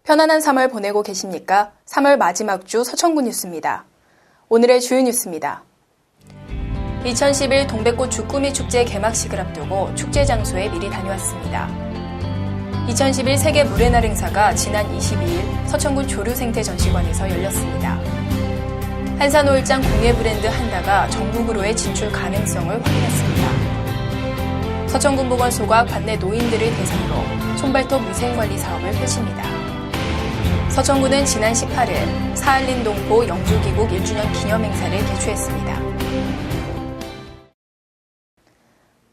편안한 3월 보내고 계십니까? 3월 마지막 주 서천구 뉴스입니다. 오늘의 주요 뉴스입니다. 2011 동백꽃 주꾸미 축제 개막식을 앞두고 축제 장소에 미리 다녀왔습니다. 2011 세계 물의 날 행사가 지난 22일 서천구 조류생태전시관에서 열렸습니다. 한산오일장 공예 브랜드 한다가 전국으로의 진출 가능성을 확인했습니다. 서천군보건 소가 관내 노인들을 대상으로 손발톱 위생관리 사업을 펼칩니다. 서천구는 지난 18일 사할린 동포 영주기국 1주년 기념행사를 개최했습니다.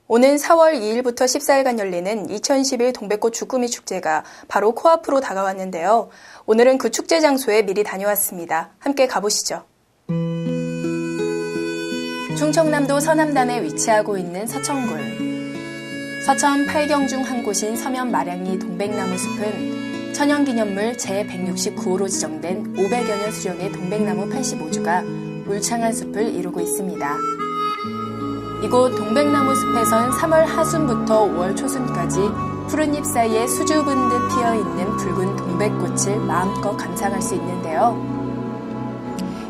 오는 4월 2일부터 14일간 열리는 2011 동백꽃 주꾸미 축제가 바로 코앞으로 다가왔는데요. 오늘은 그 축제 장소에 미리 다녀왔습니다. 함께 가보시죠. 충청남도 서남단에 위치하고 있는 서천군. 서천 8경 중 한 곳인 서면 마량리 동백나무 숲은 천연기념물 제169호로 지정된 500여 년 수령의 동백나무 85주가 울창한 숲을 이루고 있습니다. 이곳 동백나무 숲에선 3월 하순부터 5월 초순까지 푸른 잎 사이에 수줍은 듯 피어있는 붉은 동백꽃을 마음껏 감상할 수 있는데요.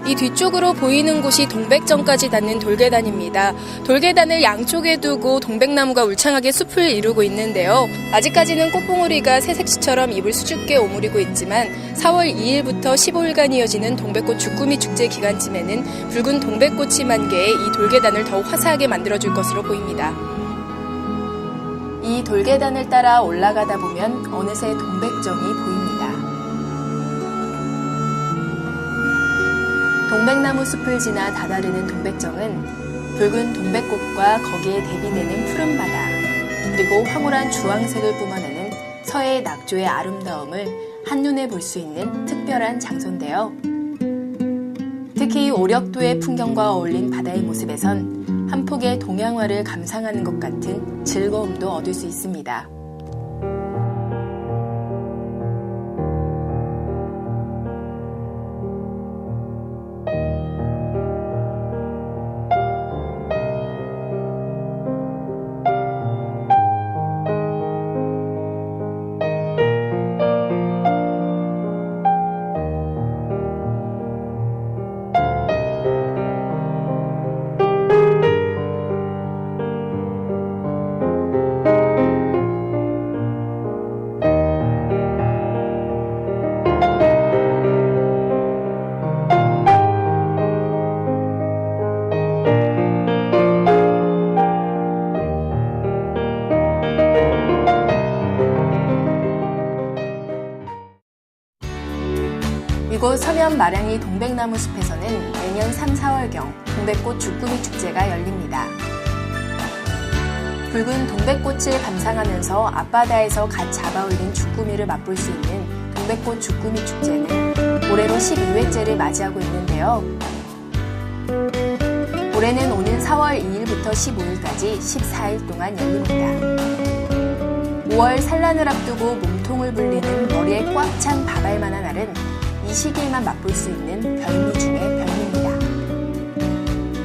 이 뒤쪽으로 보이는 곳이 동백정까지 닿는 돌계단입니다. 돌계단을 양쪽에 두고 동백나무가 울창하게 숲을 이루고 있는데요. 아직까지는 꽃봉오리가 새색시처럼 잎을 수줍게 오므리고 있지만 4월 2일부터 15일간 이어지는 동백꽃 주꾸미 축제 기간쯤에는 붉은 동백꽃이 만개해 이 돌계단을 더욱 화사하게 만들어줄 것으로 보입니다. 이 돌계단을 따라 올라가다 보면 어느새 동백정이 보입니다. 동백나무 숲을 지나 다다르는 동백정은 붉은 동백꽃과 거기에 대비되는 푸른 바다, 그리고 황홀한 주황색을 뿜어내는 서해의 낙조의 아름다움을 한눈에 볼 수 있는 특별한 장소인데요. 특히 오력도의 풍경과 어울린 바다의 모습에선 한 폭의 동양화를 감상하는 것 같은 즐거움도 얻을 수 있습니다. 이곳 서면 마량리 동백나무 숲에서는 매년 3, 4월경 동백꽃 주꾸미 축제가 열립니다. 붉은 동백꽃을 감상하면서 앞바다에서 갓 잡아올린 주꾸미를 맛볼 수 있는 동백꽃 주꾸미 축제는 올해로 12회째를 맞이하고 있는데요. 올해는 오는 4월 2일부터 15일까지 14일 동안 열립니다. 5월 산란을 앞두고 몸통을 불리는 머리에 꽉 찬 밥알만한 날은 이 시기에만 맛볼 수 있는 별미 중의 별미입니다.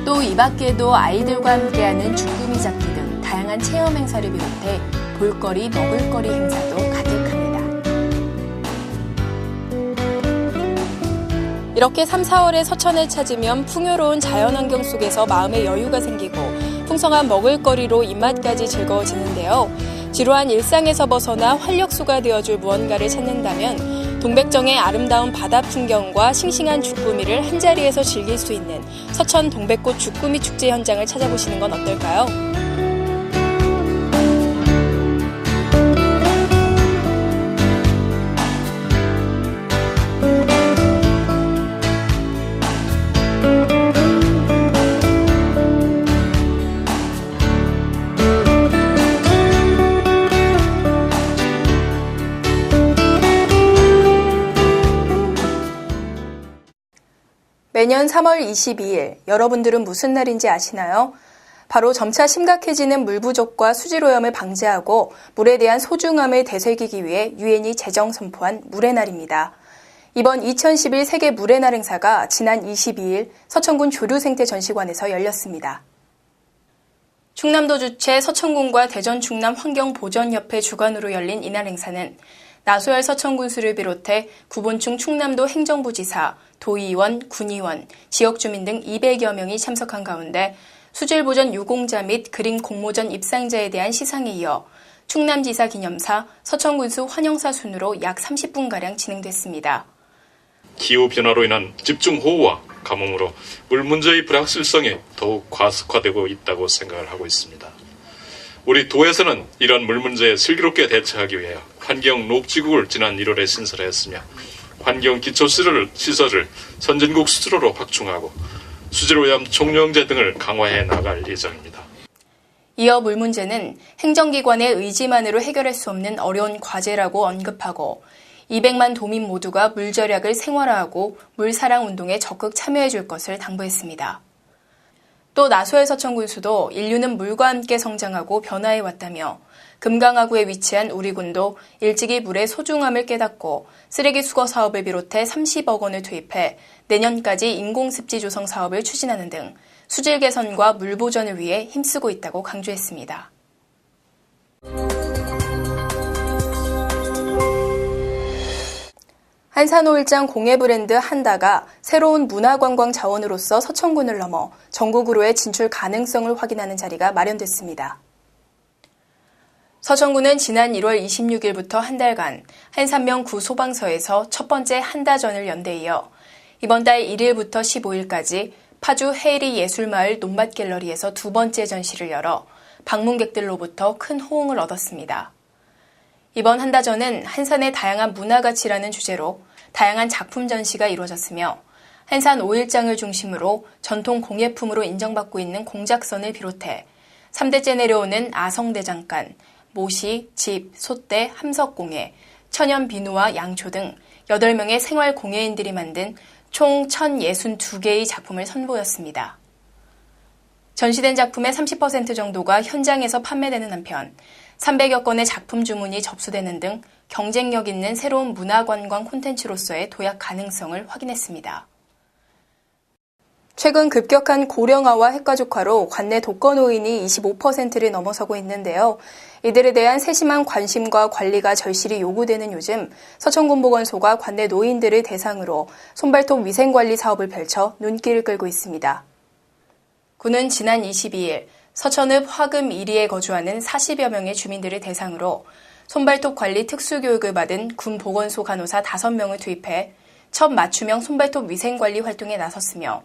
또 이 밖에도 아이들과 함께하는 주꾸미 잡기 등 다양한 체험 행사를 비롯해 볼거리, 먹을거리 행사도 가득합니다. 이렇게 3, 4월에 서천을 찾으면 풍요로운 자연환경 속에서 마음의 여유가 생기고 풍성한 먹을거리로 입맛까지 즐거워지는데요. 지루한 일상에서 벗어나 활력소가 되어줄 무언가를 찾는다면 동백정의 아름다운 바다 풍경과 싱싱한 주꾸미를 한자리에서 즐길 수 있는 서천 동백꽃 주꾸미 축제 현장을 찾아보시는 건 어떨까요? 매년 3월 22일, 여러분들은 무슨 날인지 아시나요? 바로 점차 심각해지는 물 부족과 수질오염을 방지하고 물에 대한 소중함을 되새기기 위해 유엔이 제정 선포한 물의 날입니다. 이번 2011 세계 물의 날 행사가 지난 22일 서천군 조류생태전시관에서 열렸습니다. 충남도 주최 서천군과 대전 충남 환경보전협회 주관으로 열린 이날 행사는 나소열 서천군수를 비롯해 구본충 충남도 행정부지사, 도의원, 군의원, 지역주민 등 200여 명이 참석한 가운데 수질보전 유공자 및 그림 공모전 입상자에 대한 시상에 이어 충남지사 기념사, 서천군수 환영사 순으로 약 30분가량 진행됐습니다. 기후변화로 인한 집중호우와 가뭄으로 물 문제의 불확실성이 더욱 과속화되고 있다고 생각을 하고 있습니다. 우리 도에서는 이런 물 문제에 슬기롭게 대처하기 위해 환경 녹지국을 지난 1월에 신설했으며 환경 기초시설을 선진국 수준으로 확충하고 수질오염 총량제 등을 강화해 나갈 예정입니다. 이어 물 문제는 행정기관의 의지만으로 해결할 수 없는 어려운 과제라고 언급하고 200만 도민 모두가 물 절약을 생활화하고 물사랑 운동에 적극 참여해 줄 것을 당부했습니다. 또 나소열 서천군수도 인류는 물과 함께 성장하고 변화해 왔다며 금강하구에 위치한 우리 군도 일찍이 물의 소중함을 깨닫고 쓰레기 수거 사업을 비롯해 30억 원을 투입해 내년까지 인공습지 조성 사업을 추진하는 등 수질 개선과 물 보전을 위해 힘쓰고 있다고 강조했습니다. 한산오일장 공예 브랜드 한다가 새로운 문화관광 자원으로서 서천군을 넘어 전국으로의 진출 가능성을 확인하는 자리가 마련됐습니다. 서천군은 지난 1월 26일부터 한 달간 한산면 구 소방서에서 첫 번째 한다전을 연 데 이어 이번 달 1일부터 15일까지 파주 헤이리 예술마을 논밭갤러리에서 두 번째 전시를 열어 방문객들로부터 큰 호응을 얻었습니다. 이번 한다전은 한산의 다양한 문화가치라는 주제로 다양한 작품 전시가 이루어졌으며 한산 오일장을 중심으로 전통 공예품으로 인정받고 있는 공작선을 비롯해 3대째 내려오는 아성대장간, 모시, 집, 솥대, 함석공예, 천연비누와 양초 등 8명의 생활 공예인들이 만든 총 1062개의 작품을 선보였습니다. 전시된 작품의 30% 정도가 현장에서 판매되는 한편 300여 건의 작품 주문이 접수되는 등 경쟁력 있는 새로운 문화관광 콘텐츠로서의 도약 가능성을 확인했습니다. 최근 급격한 고령화와 핵가족화로 관내 독거노인이 25%를 넘어서고 있는데요. 이들에 대한 세심한 관심과 관리가 절실히 요구되는 요즘 서천군보건소가 관내 노인들을 대상으로 손발톱 위생관리 사업을 펼쳐 눈길을 끌고 있습니다. 군은 지난 22일 서천읍 화금 1리에 거주하는 40여 명의 주민들을 대상으로 손발톱 관리 특수교육을 받은 군 보건소 간호사 5명을 투입해 첫 맞춤형 손발톱 위생관리 활동에 나섰으며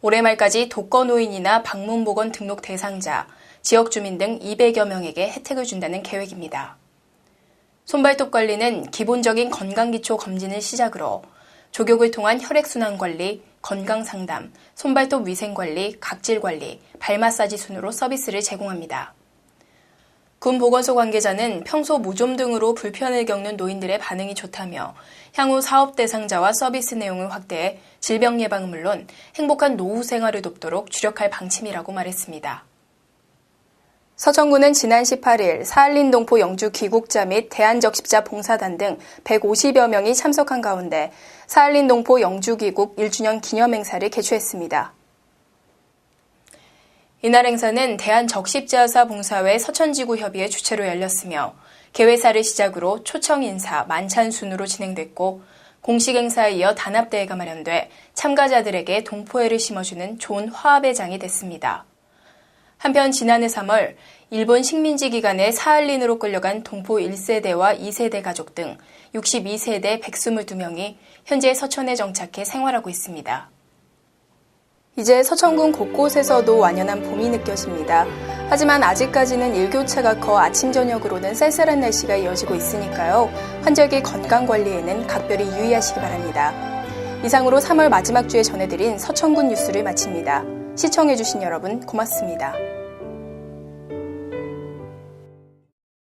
올해 말까지 독거노인이나 방문보건 등록 대상자, 지역주민 등 200여 명에게 혜택을 준다는 계획입니다. 손발톱 관리는 기본적인 건강기초 검진을 시작으로 족욕을 통한 혈액순환 관리, 건강상담, 손발톱 위생관리, 각질관리, 발마사지 순으로 서비스를 제공합니다. 군 보건소 관계자는 평소 무좀 등으로 불편을 겪는 노인들의 반응이 좋다며 향후 사업 대상자와 서비스 내용을 확대해 질병 예방은 물론 행복한 노후 생활을 돕도록 주력할 방침이라고 말했습니다. 서천군은 지난 18일 사할린 동포 영주 귀국자 및 대한적십자 봉사단 등 150여 명이 참석한 가운데 사할린 동포 영주 귀국 1주년 기념행사를 개최했습니다. 이날 행사는 대한적십자사 봉사회 서천지구협의회 주최로 열렸으며 개회사를 시작으로 초청 인사, 만찬 순으로 진행됐고 공식 행사에 이어 단합대회가 마련돼 참가자들에게 동포애를 심어주는 좋은 화합의 장이 됐습니다. 한편 지난해 3월 일본 식민지 기간에 사할린으로 끌려간 동포 1세대와 2세대 가족 등 62세대 122명이 현재 서천에 정착해 생활하고 있습니다. 이제 서천군 곳곳에서도 완연한 봄이 느껴집니다. 하지만 아직까지는 일교차가 커 아침 저녁으로는 쌀쌀한 날씨가 이어지고 있으니까요. 환절기 건강관리에는 각별히 유의하시기 바랍니다. 이상으로 3월 마지막 주에 전해드린 서천군 뉴스를 마칩니다. 시청해주신 여러분 고맙습니다.